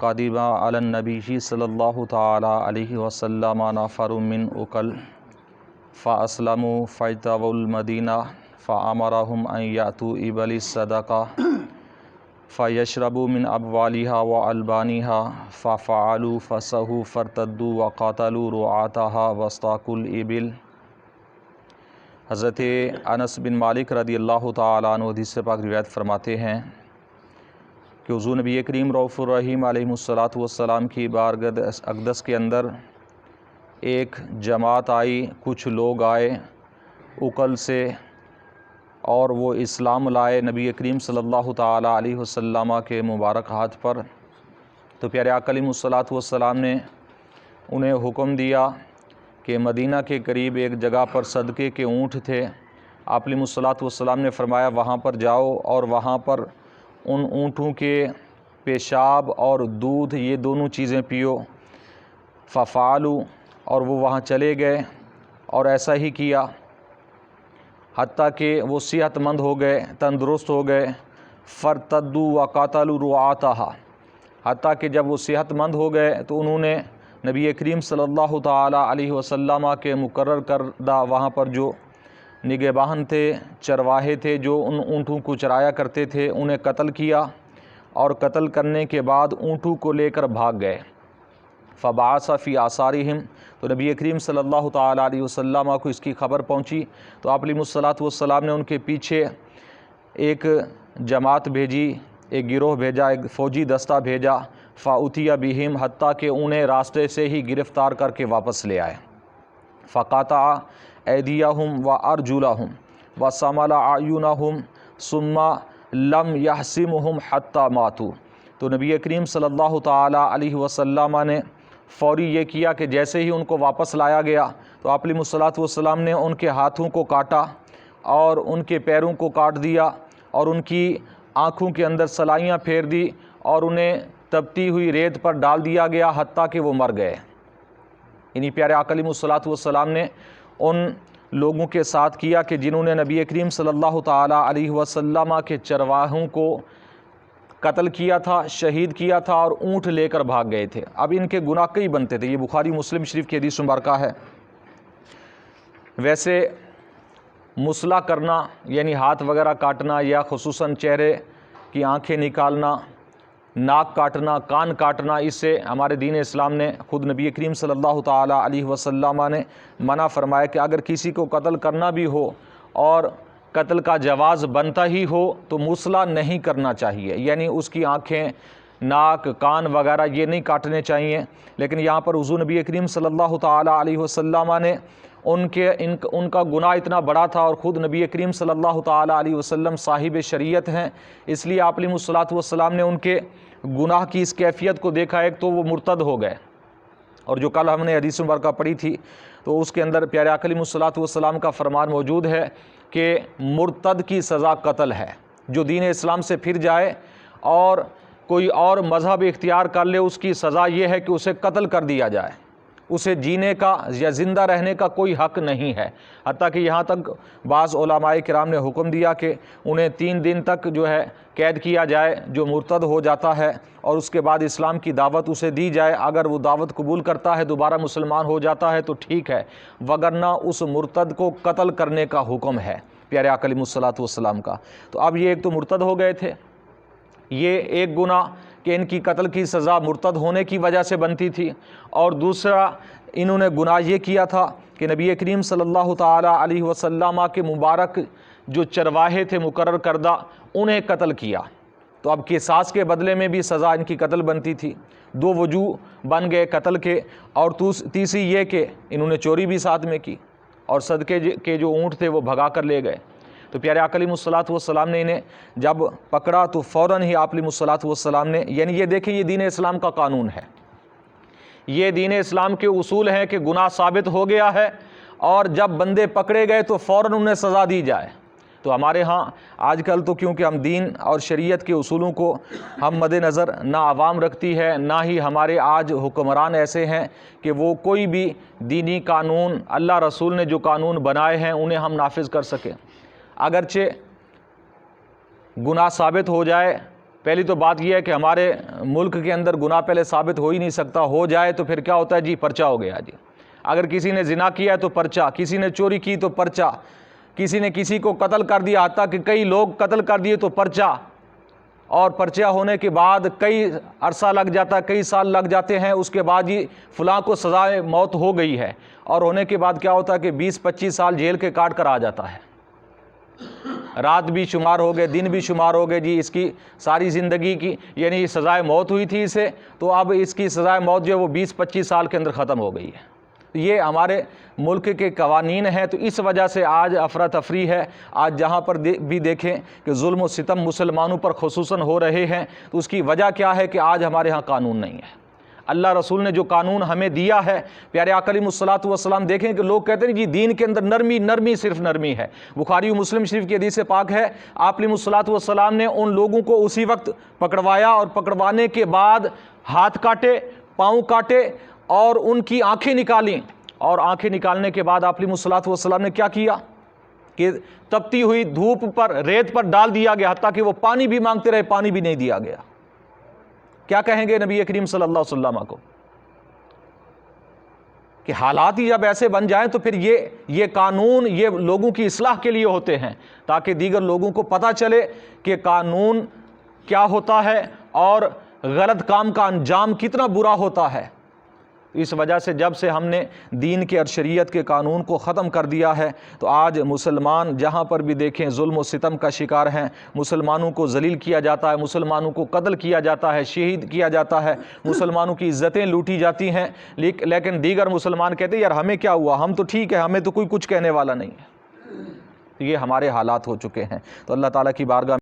قادبا علی النبی صلی اللہ تعالی علیہ وسلم نفر من اکل فاسلموا فاجتووا المدینہ فامرهم ان یاتوا ابل الصدقہ فیشربوا من ابوالها والبانها ففعلوا فسحوا فارتدوا وقاتلوا رعاتها واستاقوا الابل۔ حضرت انس بن مالک رضی اللہ تعالیٰ عنہ حدیث پاک روایت فرماتے ہیں کہ حضور نبی کریم رؤوف الرحیم علیہ السلام کی بارگاہ اقدس کے اندر ایک جماعت آئی، کچھ لوگ آئے اکل سے، اور وہ اسلام لائے نبی کریم صلی اللہ تعالیٰ علیہ وسلم کے مبارک ہاتھ پر۔ تو پیارے آقا علیہ السلام نے انہیں حکم دیا کہ مدینہ کے قریب ایک جگہ پر صدقے کے اونٹ تھے۔ آپ علیہ السلام نے فرمایا وہاں پر جاؤ اور وہاں پر ان اونٹوں کے پیشاب اور دودھ یہ دونوں چیزیں پیو۔ ففعلوا، اور وہ وہاں چلے گئے اور ایسا ہی کیا حتیٰ کہ وہ صحت مند ہو گئے، تندرست ہو گئے۔ فارتدوا وقاتلوا رعاتها، حتیٰ کہ جب وہ صحت مند ہو گئے تو انہوں نے نبی کریم صلی اللہ تعالیٰ علیہ وسلم کے مقرر کردہ وہاں پر جو نگہبان تھے، چرواہے تھے جو ان اونٹوں کو چرایا کرتے تھے، انہیں قتل کیا، اور قتل کرنے کے بعد اونٹوں کو لے کر بھاگ گئے۔ فبعث فی آثارہم، تو نبی کریم صلی اللہ تعالیٰ علیہ وسلم کو اس کی خبر پہنچی تو آپ علیہ السلام نے ان کے پیچھے ایک جماعت بھیجی، ایک گروہ بھیجا، ایک فوجی دستہ بھیجا۔ فاتی بہم، حتیٰ کہ انہیں راستے سے ہی گرفتار کر کے واپس لے آئے۔ فقطع ایدیہم وارجلہم وسمل اعینہم ثم لم یحسمہم حتی ماتوا، تو نبی کریم صلی اللہ تعالیٰ علیہ وسلم نے فوری یہ کیا کہ جیسے ہی ان کو واپس لایا گیا تو آپ علیہ السلام نے ان کے ہاتھوں کو کاٹا اور ان کے پیروں کو کاٹ دیا اور ان کی آنکھوں کے اندر سلائیاں پھیر دی اور انہیں تپتی ہوئی ریت پر ڈال دیا گیا حتیٰ کہ وہ مر گئے۔ یعنی پیارے آقا علیہ السلام نے ان لوگوں کے ساتھ کیا کہ جنہوں نے نبی کریم صلی اللہ تعالیٰ علیہ وسلم کے چرواہوں کو قتل کیا تھا، شہید کیا تھا اور اونٹ لے کر بھاگ گئے تھے۔ اب ان کے گناہ کئی بنتے تھے، یہ بخاری مسلم شریف کی حدیث مبارکہ ہے۔ ویسے مصلح کرنا یعنی ہاتھ وغیرہ کاٹنا یا خصوصاً چہرے کی آنکھیں نکالنا، ناک کاٹنا، کان کاٹنا، اس سے ہمارے دین اسلام نے، خود نبی کریم صلی اللہ تعالیٰ علیہ وسلم نے منع فرمایا کہ اگر کسی کو قتل کرنا بھی ہو اور قتل کا جواز بنتا ہی ہو تو مصلح نہیں کرنا چاہیے، یعنی اس کی آنکھیں، ناک، کان وغیرہ یہ نہیں کاٹنے چاہیے۔ لیکن یہاں پر حضور نبی کریم صلی اللہ تعالیٰ علیہ وسلم نے ان کا گناہ اتنا بڑا تھا، اور خود نبی کریم صلی اللہ تعالیٰ علیہ وسلم صاحب شریعت ہیں، اس لیے آپ علیہ السلام نے ان کے گناہ کی اس کیفیت کو دیکھا۔ ایک تو وہ مرتد ہو گئے، اور جو کل ہم نے حدیث مبارکہ پڑھی تھی تو اس کے اندر پیارے آقا علیہ السلام کا فرمان موجود ہے کہ مرتد کی سزا قتل ہے۔ جو دین اسلام سے پھر جائے اور کوئی اور مذہب اختیار کر لے، اس کی سزا یہ ہے کہ اسے قتل کر دیا جائے، اسے جینے کا یا زندہ رہنے کا کوئی حق نہیں ہے۔ حتیٰ کہ یہاں تک بعض علماء کرام نے حکم دیا کہ انہیں 3 دن تک جو ہے قید کیا جائے جو مرتد ہو جاتا ہے، اور اس کے بعد اسلام کی دعوت اسے دی جائے۔ اگر وہ دعوت قبول کرتا ہے، دوبارہ مسلمان ہو جاتا ہے تو ٹھیک ہے، وگرنہ اس مرتد کو قتل کرنے کا حکم ہے پیارے آقا علیہ السلام کا۔ تو اب یہ ایک تو مرتد ہو گئے تھے، یہ ایک گناہ کہ ان کی قتل کی سزا مرتد ہونے کی وجہ سے بنتی تھی، اور دوسرا انہوں نے گناہ یہ کیا تھا کہ نبی کریم صلی اللہ تعالیٰ علیہ وسلم کے مبارک جو چرواہے تھے مقرر کردہ انہیں قتل کیا، تو اب قصاص کے بدلے میں بھی سزا ان کی قتل بنتی تھی۔ 2 وجوہ بن گئے قتل کے، اور تیسری یہ کہ انہوں نے چوری بھی ساتھ میں کی، اور صدقے کے جو اونٹ تھے وہ بھگا کر لے گئے۔ تو پیارے آقا علیہ السلام نے انہیں جب پکڑا تو فوراً ہی آپ علیہ السلام نے، یعنی یہ دیکھیں یہ دین اسلام کا قانون ہے، یہ دین اسلام کے اصول ہیں کہ گناہ ثابت ہو گیا ہے اور جب بندے پکڑے گئے تو فوراً انہیں سزا دی جائے۔ تو ہمارے ہاں آج کل تو کیونکہ ہم دین اور شریعت کے اصولوں کو ہم مد نظر نہ عوام رکھتی ہے، نہ ہی ہمارے آج حکمران ایسے ہیں کہ وہ کوئی بھی دینی قانون، اللہ رسول نے جو قانون بنائے ہیں انہیں ہم نافذ کر سکیں۔ اگرچہ گناہ ثابت ہو جائے پہلی تو بات یہ ہے کہ ہمارے ملک کے اندر گناہ پہلے ثابت ہو ہی نہیں سکتا، ہو جائے تو پھر کیا ہوتا ہے جی، پرچہ ہو گیا جی۔ اگر کسی نے زنا کیا ہے تو پرچہ، کسی نے چوری کی تو پرچہ، کسی نے کسی کو قتل کر دیا، حتیٰ کہ کئی لوگ قتل کر دیے تو پرچہ، اور پرچہ ہونے کے بعد کئی عرصہ لگ جاتا ہے، کئی سال لگ جاتے ہیں، اس کے بعد ہی فلاں کو سزائے موت ہو گئی ہے، اور ہونے کے بعد کیا ہوتا ہے کہ 20-25 سال جیل کے کاٹ کر آ جاتا ہے، رات بھی شمار ہو گئے، دن بھی شمار ہو گئے جی، اس کی ساری زندگی کی یعنی سزائے موت ہوئی تھی اسے، تو اب اس کی سزائے موت جو ہے وہ 20-25 سال کے اندر ختم ہو گئی ہے۔ یہ ہمارے ملک کے قوانین ہیں، تو اس وجہ سے آج افراتفری ہے۔ آج جہاں پر بھی دیکھیں کہ ظلم و ستم مسلمانوں پر خصوصاً ہو رہے ہیں، تو اس کی وجہ کیا ہے کہ آج ہمارے ہاں قانون نہیں ہے۔ اللہ رسول نے جو قانون ہمیں دیا ہے، پیارے آقا علیہ الصلوۃ والسلام، دیکھیں کہ لوگ کہتے ہیں جی دین کے اندر نرمی نرمی صرف نرمی ہے۔ بخاری و مسلم شریف کی حدیث پاک ہے، آپ علیہ الصلوۃ والسلام نے ان لوگوں کو اسی وقت پکڑوایا، اور پکڑوانے کے بعد ہاتھ کاٹے، پاؤں کاٹے، اور ان کی آنکھیں نکالیں، اور آنکھیں نکالنے کے بعد آپ علیہ الصلوۃ والسلام نے کیا کیا کہ تپتی ہوئی دھوپ پر، ریت پر ڈال دیا گیا، حتیٰ کہ وہ پانی بھی مانگتے رہے، پانی بھی نہیں دیا گیا۔ کیا کہیں گے نبی کریم صلی اللہ علیہ وسلم کو کہ حالات ہی جب ایسے بن جائیں تو پھر یہ قانون یہ لوگوں کی اصلاح کے لیے ہوتے ہیں، تاکہ دیگر لوگوں کو پتہ چلے کہ قانون کیا ہوتا ہے اور غلط کام کا انجام کتنا برا ہوتا ہے۔ اس وجہ سے جب سے ہم نے دین کے اور شریعت کے قانون کو ختم کر دیا ہے، تو آج مسلمان جہاں پر بھی دیکھیں ظلم و ستم کا شکار ہیں، مسلمانوں کو ذلیل کیا جاتا ہے، مسلمانوں کو قتل کیا جاتا ہے، شہید کیا جاتا ہے، مسلمانوں کی عزتیں لوٹی جاتی ہیں، لیکن دیگر مسلمان کہتے ہیں یار ہمیں کیا ہوا، ہم تو ٹھیک ہے، ہمیں تو کوئی کچھ کہنے والا نہیں ہے۔ یہ ہمارے حالات ہو چکے ہیں۔ تو اللہ تعالیٰ کی بارگاہ